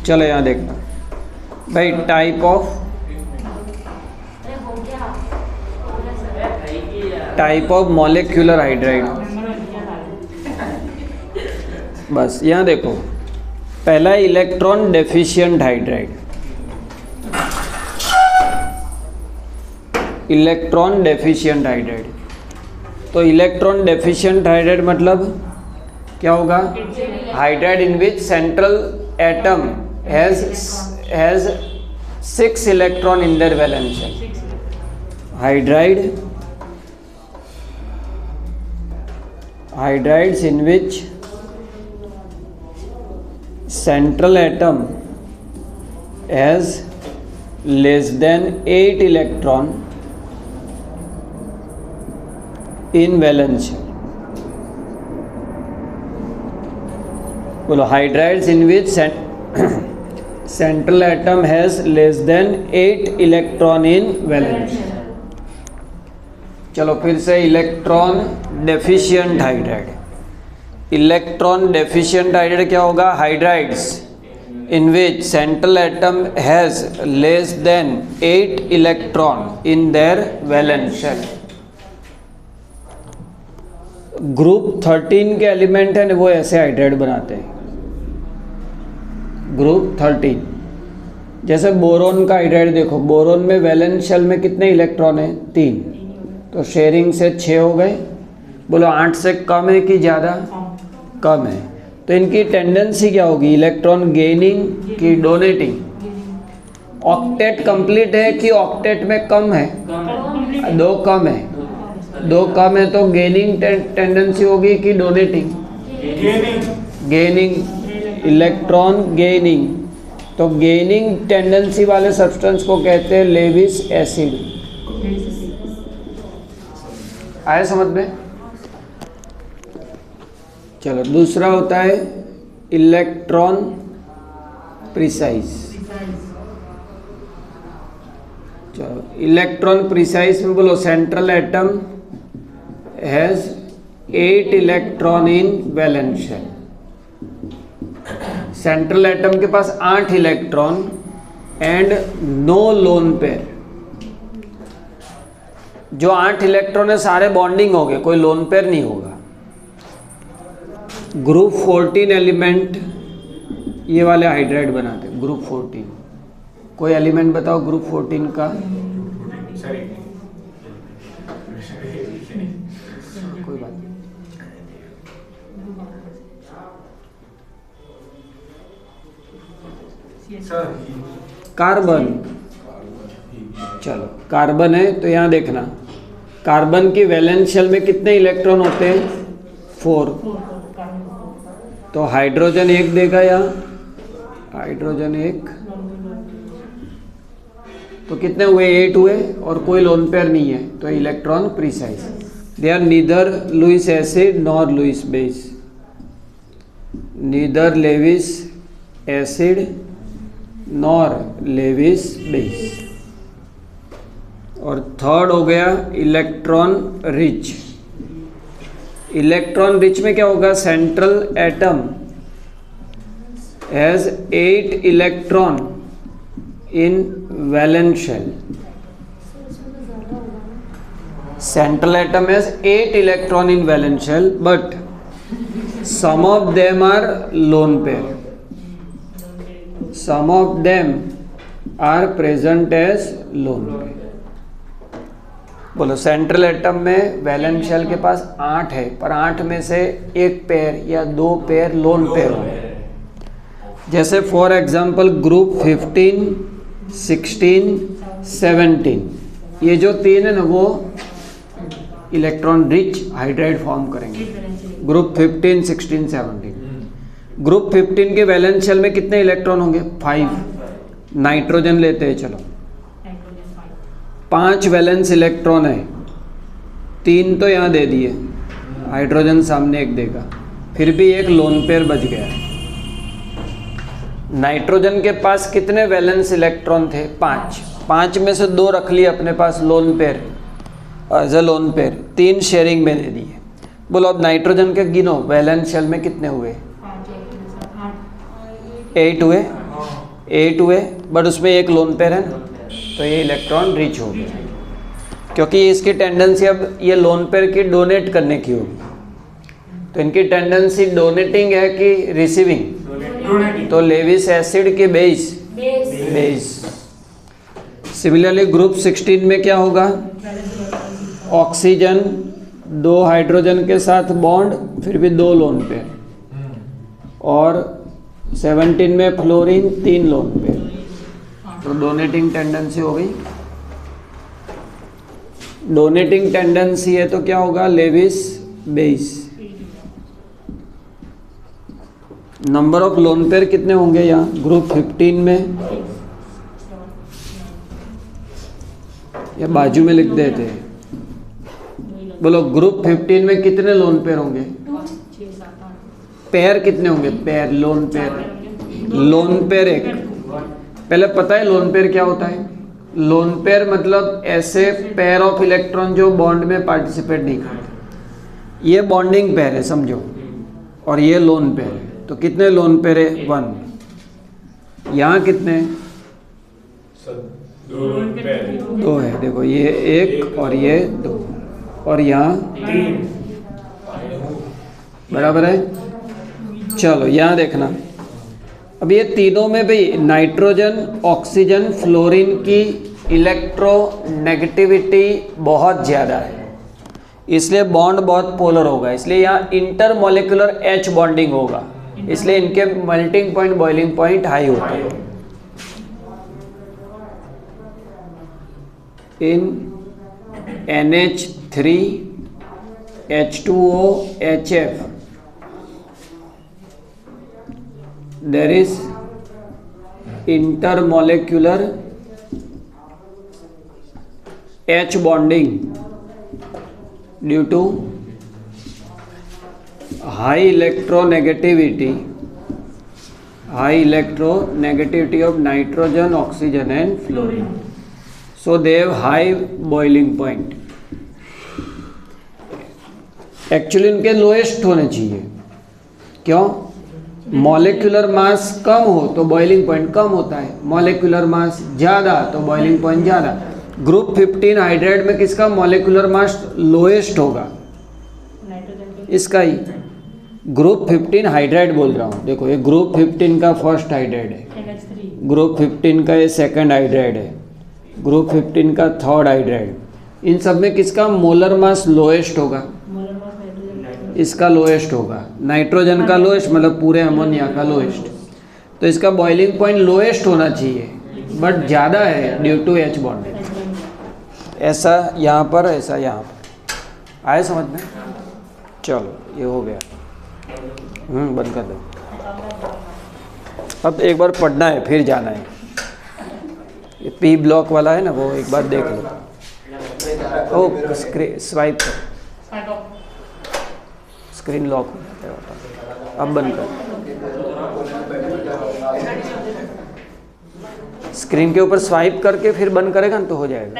चलो यहाँ देखना भाई, टाइप ऑफ मॉलिक्यूलर हाइड्राइड। बस यहाँ देखो, पहला electron deficient hydride. Electron deficient hydride, तो इलेक्ट्रॉन डेफिशिएंट हाइड्राइड मतलब क्या होगा? Hydride in which central atom has 6 electron in their valence shell. Hydrides in which central atom has less than 8 electron in valence shell। बोलो, hydrides in which central atom has less than 8 electron in valence shell. चलो फिर से electron deficient hydride. Electron deficient hydride क्या होगा? Hydrides in which central atom has less than 8 electron in their valence shell. Group 13 के element हैं वो ऐसे hydride बनाते हैं। ग्रुप 13 जैसे बोरोन का हाइड्राइड देखो, बोरोन में वैलेंस शेल में कितने इलेक्ट्रॉन हैं? 3, तो शेयरिंग से 6 हो गए। बोलो 8 से कम है कि ज़्यादा? कम है। तो इनकी टेंडेंसी क्या होगी? इलेक्ट्रॉन गेनिंग कि डोनेटिंग? ऑक्टेट कंप्लीट है कि ऑक्टेट में कम है? 2 कम है। 2 कम है तो गेनिंग टेंडेंसी होगी कि डोनेटिंग? गेनिंग। इलेक्ट्रॉन गेनिंग, तो गेनिंग टेंडेंसी वाले सब्सटेंस को कहते हैं लेविस एसिड। आया समझ में? चलो दूसरा होता है इलेक्ट्रॉन प्रिसाइज। चलो इलेक्ट्रॉन प्रिसाइज में बोलो, central atom has 8 electron in valence shell. Central atom के पास 8 electron and no lone pair. जो 8 इलेक्ट्रॉन है सारे बॉन्डिंग हो गए, कोई लोन पेयर नहीं होगा। ग्रुप 14 एलिमेंट ये वाले हाइड्राइड बनाते हैं। ग्रुप 14 कोई एलिमेंट बताओ ग्रुप 14 का? कोई बात नहीं। कार्बन। चलो कार्बन है तो यहाँ देखना, कार्बन की वैलेंस शेल में कितने इलेक्ट्रॉन होते हैं? 4। तो हाइड्रोजन 1 देगा यहाँ, हाइड्रोजन 1, तो कितने हुए? 8 हुए और कोई लोन पेयर नहीं है, तो electron precise. They are neither Lewis acid nor Lewis base. Neither Lewis acid nor Lewis base. और थर्ड हो गया इलेक्ट्रॉन रिच। इलेक्ट्रॉन रिच में क्या होगा? Central atom has 8 electron in valence shell. Central atom has 8 electron in valence shell, but some of them are lone pair. Some of them are present as lone pair. बोलो central atom में valence shell के पास 8 है, पर 8 में से 1 pair या 2 pair lone pair होंगे। जैसे फॉर एग्जांपल ग्रुप 15, 16, 17, ये जो 3 है ना वो इलेक्ट्रॉन रिच हाइड्राइड फॉर्म करेंगे। ग्रुप 15, 16, 17। ग्रुप 15 के वैलेंस शेल में कितने इलेक्ट्रॉन होंगे? 5। नाइट्रोजन लेते हैं, चलो 5 वैलेंस इलेक्ट्रॉन है, 3 तो यहाँ दे दिए, हाइड्रोजन सामने 1 देगा, फिर भी एक लोन पेयर बच गया। नाइट्रोजन के पास कितने वैलेंस इलेक्ट्रॉन थे? 5। 5 में से 2 रख लिए अपने पास lone pair, as a lone pair, 3 sharing में दे दिए। बोलो अब नाइट्रोजन के गिनो वैलेंस शेल में कितने हुए? 8 हुए, 8 हुए, बट उसमें एक लोन पेयर है ना, तो ये इलेक्ट्रॉन रिच हो गया, क्योंकि इसकी टेंडेंसी अब ये लोन पेयर की डोनेट करने की होगी। तो इनकी टेंडेंसी डोनेटिंग है कि रिसीविंग, तो लेविस एसिड के बेस। सिमिलरली ग्रुप 16 में क्या होगा? ऑक्सीजन 2 हाइड्रोजन के साथ बॉन्ड, फिर भी 2 लोन पेयर, और 17 में फ्लोरीन 3 लोन पेयर, तो डोनेटिंग टेंडेंसी हो गई। डोनेटिंग टेंडेंसी है तो क्या होगा? Lewis base. Number of lone pair कितने होंगे यहाँ ग्रुप 15 में? या बाजू में लिख देते हैं, बोलो ग्रुप 15 में कितने लोन पेयर होंगे? पेयर कितने होंगे? Pair, lone pair, lone pair एक। पहले पता है लोन पेयर क्या होता है? लोन पेयर मतलब ऐसे पेयर ऑफ इलेक्ट्रॉन जो बॉन्ड में पार्टिसिपेट नहीं करते। ये बॉन्डिंग पेयर है समझो, और ये लोन पेयर है। तो कितने लोन पेयर है? 1। यहाँ कितने? 2 है। देखो ये 1 और ये 2, और यहाँ 3, बराबर है। चलो यहाँ देखना, अब ये तीनों में भाई नाइट्रोजन, ऑक्सीजन, फ्लोरीन की इलेक्ट्रोनेगेटिविटी बहुत ज़्यादा है, इसलिए बॉन्ड बहुत पोलर होगा, इसलिए यहाँ इंटरमोलिकुलर H बॉन्डिंग होगा, इसलिए इनके melting point, boiling point high होता है। इन NH3 H2O HF there is intermolecular H bonding due to high electronegativity of nitrogen, oxygen and fluorine. So they have high boiling point. Actually उनके lowest होने चाहिए। क्यों? Molecular mass कम हो तो boiling point कम होता है, मॉलिक्यूलर मास ज़्यादा तो बॉइलिंग पॉइंट ज़्यादा। ग्रुप 15 हाइड्राइड में किसका मॉलिक्यूलर मास लोएस्ट होगा? इसका ही। ग्रुप 15 हाइड्राइड बोल रहा हूँ, देखो ये ग्रुप 15 का फर्स्ट हाइड्राइड है, ग्रुप 15 का ये सेकंड हाइड्राइड है, ग्रुप 15 का थर्ड हाइड्राइड। इन सब में किसका मोलर मास लोएस्ट होगा? इसका लोएस्ट होगा। नाइट्रोजन का लोएस्ट मतलब पूरे अमोनिया का लोएस्ट। तो इसका बॉइलिंग पॉइंट लोएस्ट होना चाहिए, बट ज़्यादा है ड्यू टू H बॉन्डिंग। ऐसा यहाँ पर, ऐसा यहाँ पर। आए समझ में? चलो ये हो गया। बंद कर दो। अब एक बार पढ़ना है फिर जाना है। ये P ब्लॉक वाला है ना, वो एक बार देख लो। ओ स्वाइप कर, स्क्रीन लॉक हो जाता है। अब बंद कर, स्क्रीन के ऊपर स्वाइप करके फिर बंद करेगा ना तो हो जाएगा।